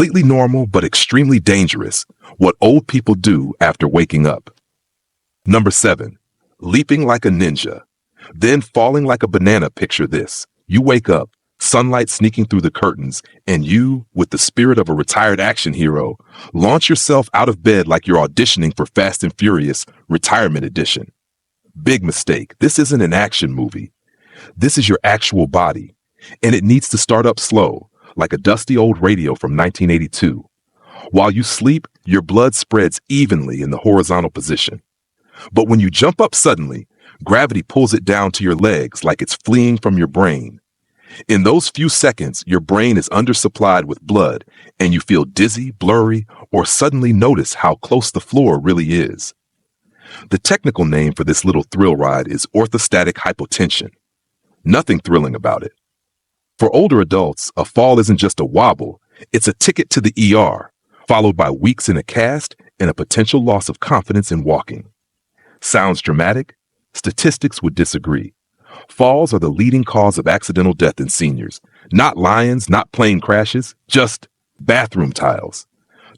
Completely normal but extremely dangerous. What old people do after waking up. Number 7. Leaping like a ninja. Then falling like a banana. Picture this. You wake up, sunlight sneaking through the curtains, and you, with the spirit of a retired action hero, launch yourself out of bed like you're auditioning for Fast and Furious Retirement Edition. Big mistake. This isn't an action movie. This is your actual body, and it needs to start up slow, like a dusty old radio from 1982. While you sleep, your blood spreads evenly in the horizontal position. But when you jump up suddenly, gravity pulls it down to your legs like it's fleeing from your brain. In those few seconds, your brain is undersupplied with blood, and you feel dizzy, blurry, or suddenly notice how close the floor really is. The technical name for this little thrill ride is orthostatic hypotension. Nothing thrilling about it. For older adults, a fall isn't just a wobble, it's a ticket to the ER, followed by weeks in a cast and a potential loss of confidence in walking. Sounds dramatic? Statistics would disagree. Falls are the leading cause of accidental death in seniors. Not lions, not plane crashes, just bathroom tiles.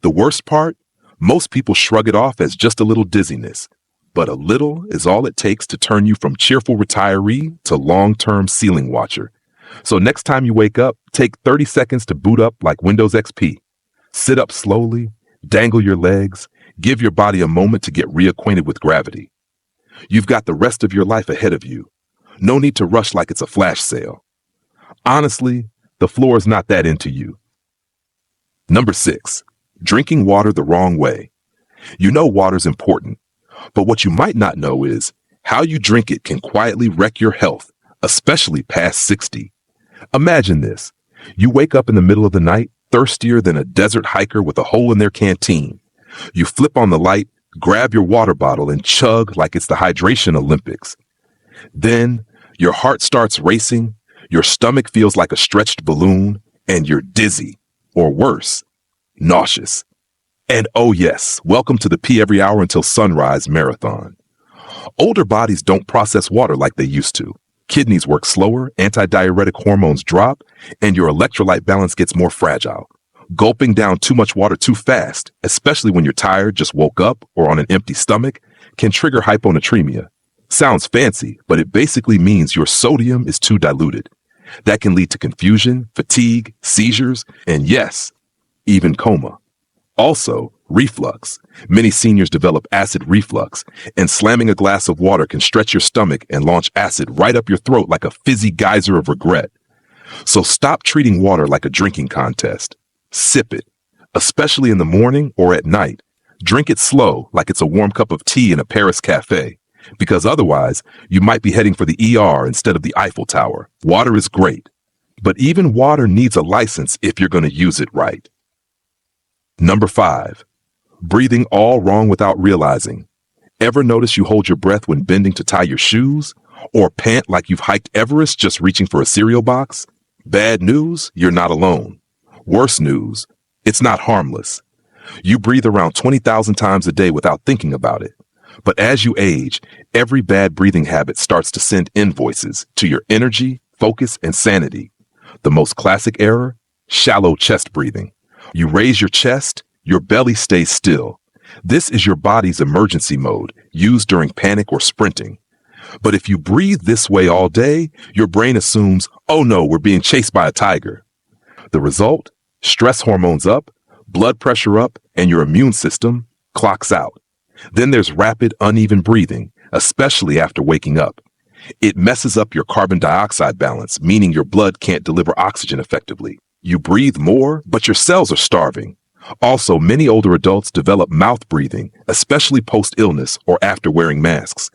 The worst part? Most people shrug it off as just a little dizziness. But a little is all it takes to turn you from cheerful retiree to long-term ceiling watcher. So next time you wake up, take 30 seconds to boot up like Windows XP. Sit up slowly, dangle your legs, give your body a moment to get reacquainted with gravity. You've got the rest of your life ahead of you. No need to rush like it's a flash sale. Honestly, the floor is not that into you. Number 6, drinking water the wrong way. You know water's important, but what you might not know is how you drink it can quietly wreck your health, especially past 60. Imagine this. You wake up in the middle of the night, thirstier than a desert hiker with a hole in their canteen. You flip on the light, grab your water bottle, and chug like it's the hydration Olympics. Then your heart starts racing, your stomach feels like a stretched balloon, and you're dizzy, or worse, nauseous. And oh yes, welcome to the Pee Every Hour Until Sunrise marathon. Older bodies don't process water like they used to. Kidneys work slower, antidiuretic hormones drop, and your electrolyte balance gets more fragile. Gulping down too much water too fast, especially when you're tired, just woke up, or on an empty stomach, can trigger hyponatremia. Sounds fancy, but it basically means your sodium is too diluted. That can lead to confusion, fatigue, seizures, and yes, even coma. Also, reflux. Many seniors develop acid reflux, and slamming a glass of water can stretch your stomach and launch acid right up your throat like a fizzy geyser of regret. So stop treating water like a drinking contest. Sip it, especially in the morning or at night. Drink it slow like it's a warm cup of tea in a Paris cafe, because otherwise you might be heading for the ER instead of the Eiffel Tower. Water is great, but even water needs a license if you're going to use it right. Number 5, breathing all wrong without realizing. Ever notice you hold your breath when bending to tie your shoes? Or pant like you've hiked Everest just reaching for a cereal box? Bad news, you're not alone. Worse news, it's not harmless. You breathe around 20,000 times a day without thinking about it. But as you age, every bad breathing habit starts to send invoices to your energy, focus, and sanity. The most classic error? Shallow chest breathing. You raise your chest, your belly stays still. This is your body's emergency mode, used during panic or sprinting. But if you breathe this way all day, your brain assumes, oh no, we're being chased by a tiger. The result? Stress hormones up, blood pressure up, and your immune system clocks out. Then there's rapid, uneven breathing, especially after waking up. It messes up your carbon dioxide balance, meaning your blood can't deliver oxygen effectively. You breathe more, but your cells are starving. Also, many older adults develop mouth breathing, especially post-illness or after wearing masks.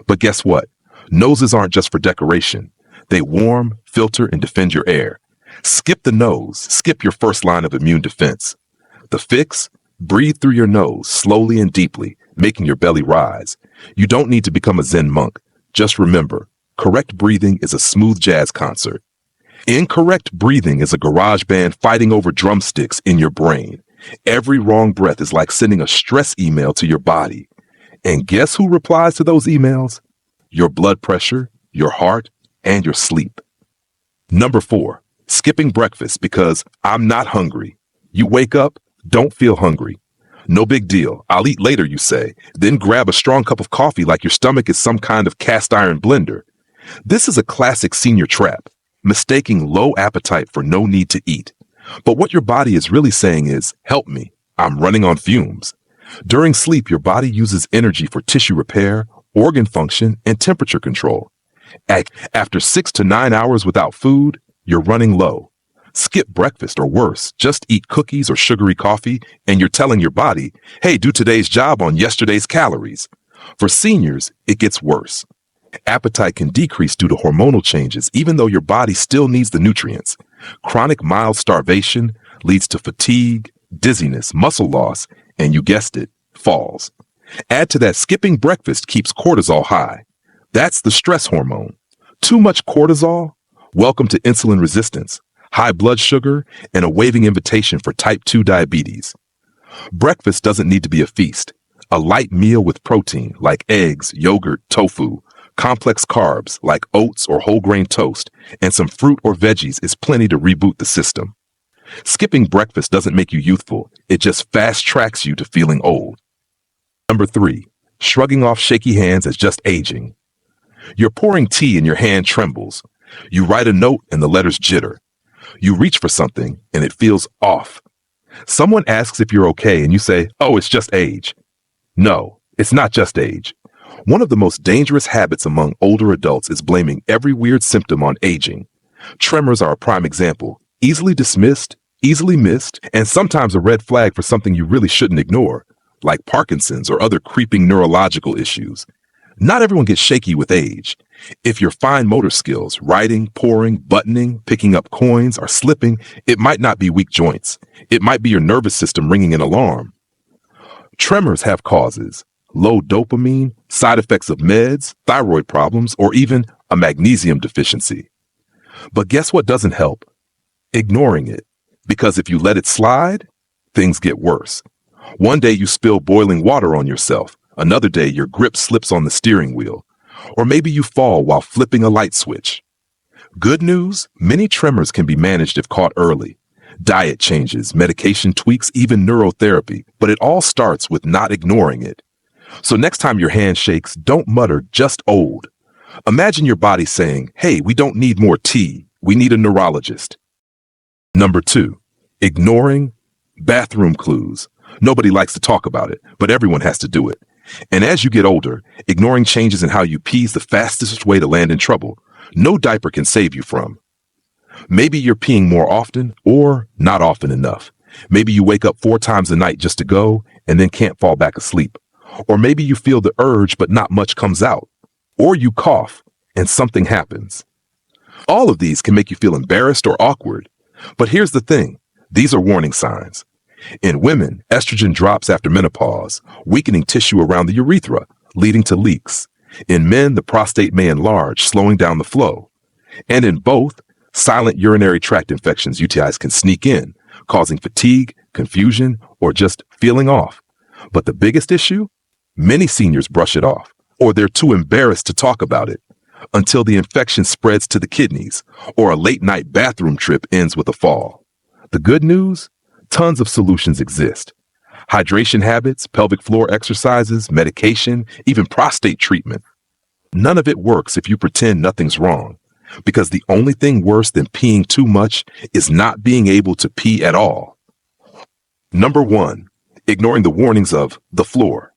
But guess what? Noses aren't just for decoration. They warm, filter, and defend your air. Skip the nose. Skip your first line of immune defense. The fix? Breathe through your nose, slowly and deeply, making your belly rise. You don't need to become a Zen monk. Just remember, correct breathing is a smooth jazz concert. Incorrect breathing is a garage band fighting over drumsticks in your brain. Every wrong breath is like sending a stress email to your body. And guess who replies to those emails? Your blood pressure, your heart, and your sleep. Number 4, skipping breakfast because I'm not hungry. You wake up, don't feel hungry. No big deal. I'll eat later, you say. Then grab a strong cup of coffee like your stomach is some kind of cast iron blender. This is a classic senior trap, mistaking low appetite for no need to eat. But what your body is really saying is, help me, I'm running on fumes. During sleep, your body uses energy for tissue repair, organ function, and temperature control. After 6 to 9 hours without food, you're running low. Skip breakfast or worse, just eat cookies or sugary coffee, and you're telling your body, hey, do today's job on yesterday's calories. For seniors, it gets worse. Appetite can decrease due to hormonal changes, even though your body still needs the nutrients. Chronic mild starvation leads to fatigue, dizziness, muscle loss, and you guessed it, falls. Add to that skipping breakfast keeps cortisol high. That's the stress hormone. Too much cortisol? Welcome to insulin resistance, high blood sugar, and a waving invitation for type 2 diabetes. Breakfast doesn't need to be a feast. A light meal with protein like eggs, yogurt, tofu, complex carbs like oats or whole grain toast, and some fruit or veggies is plenty to reboot the system. Skipping breakfast doesn't make you youthful. It just fast tracks you to feeling old. Number 3, shrugging off shaky hands as just aging. You're pouring tea and your hand trembles. You write a note and the letters jitter. You reach for something and it feels off. Someone asks if you're okay and you say, oh, it's just age. No, it's not just age. One of the most dangerous habits among older adults is blaming every weird symptom on aging. Tremors are a prime example. Easily dismissed, easily missed, and sometimes a red flag for something you really shouldn't ignore, like Parkinson's or other creeping neurological issues. Not everyone gets shaky with age. If your fine motor skills, writing, pouring, buttoning, picking up coins, are slipping, it might not be weak joints. It might be your nervous system ringing an alarm. Tremors have causes: low dopamine, side effects of meds, thyroid problems, or even a magnesium deficiency. But guess what doesn't help? Ignoring it. Because if you let it slide, things get worse. One day you spill boiling water on yourself. Another day your grip slips on the steering wheel. Or maybe you fall while flipping a light switch. Good news, many tremors can be managed if caught early. Diet changes, medication tweaks, even neurotherapy. But it all starts with not ignoring it. So next time your hand shakes, don't mutter, just old. Imagine your body saying, hey, we don't need more tea. We need a neurologist. Number 2, ignoring bathroom clues. Nobody likes to talk about it, but everyone has to do it. And as you get older, ignoring changes in how you pee is the fastest way to land in trouble. No diaper can save you from. Maybe you're peeing more often or not often enough. Maybe you wake up 4 times a night just to go and then can't fall back asleep. Or maybe you feel the urge but not much comes out. Or you cough and something happens. All of these can make you feel embarrassed or awkward. But here's the thing, these are warning signs. In women, estrogen drops after menopause, weakening tissue around the urethra, leading to leaks. In men, the prostate may enlarge, slowing down the flow. And in both, silent urinary tract infections, UTIs, can sneak in, causing fatigue, confusion, or just feeling off. But the biggest issue? Many seniors brush it off, or they're too embarrassed to talk about it, until the infection spreads to the kidneys, or a late-night bathroom trip ends with a fall. The good news? Tons of solutions exist. Hydration habits, pelvic floor exercises, medication, even prostate treatment. None of it works if you pretend nothing's wrong, because the only thing worse than peeing too much is not being able to pee at all. Number 1, ignoring the warnings of the floor.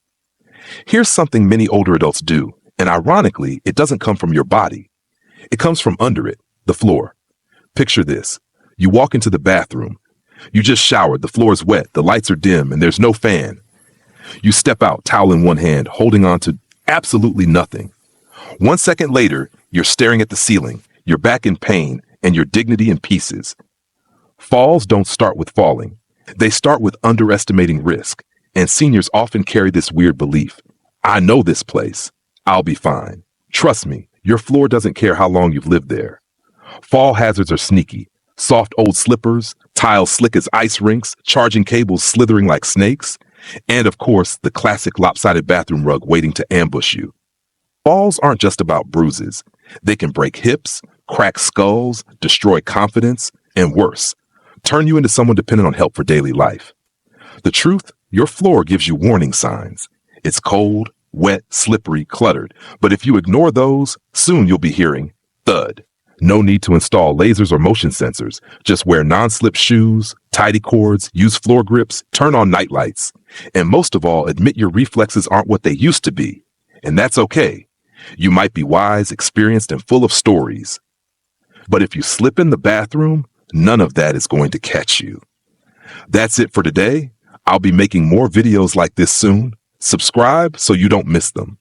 Here's something many older adults do, and ironically, it doesn't come from your body. It comes from under it, the floor. Picture this. You walk into the bathroom. You just showered, the floor is wet, the lights are dim, and there's no fan. You step out, towel in one hand, holding on to absolutely nothing. 1 second later, you're staring at the ceiling, your back in pain, and your dignity in pieces. Falls don't start with falling. They start with underestimating risk, and seniors often carry this weird belief. I know this place. I'll be fine. Trust me, your floor doesn't care how long you've lived there. Fall hazards are sneaky. Soft old slippers, tiles slick as ice rinks, charging cables slithering like snakes, and of course, the classic lopsided bathroom rug waiting to ambush you. Falls aren't just about bruises. They can break hips, crack skulls, destroy confidence, and worse, turn you into someone dependent on help for daily life. The truth, your floor gives you warning signs. It's cold, wet, slippery, cluttered. But if you ignore those, soon you'll be hearing thud. No need to install lasers or motion sensors. Just wear non-slip shoes, tidy cords, use floor grips, turn on night lights. And most of all, admit your reflexes aren't what they used to be. And that's okay. You might be wise, experienced, and full of stories. But if you slip in the bathroom, none of that is going to catch you. That's it for today. I'll be making more videos like this soon. Subscribe so you don't miss them.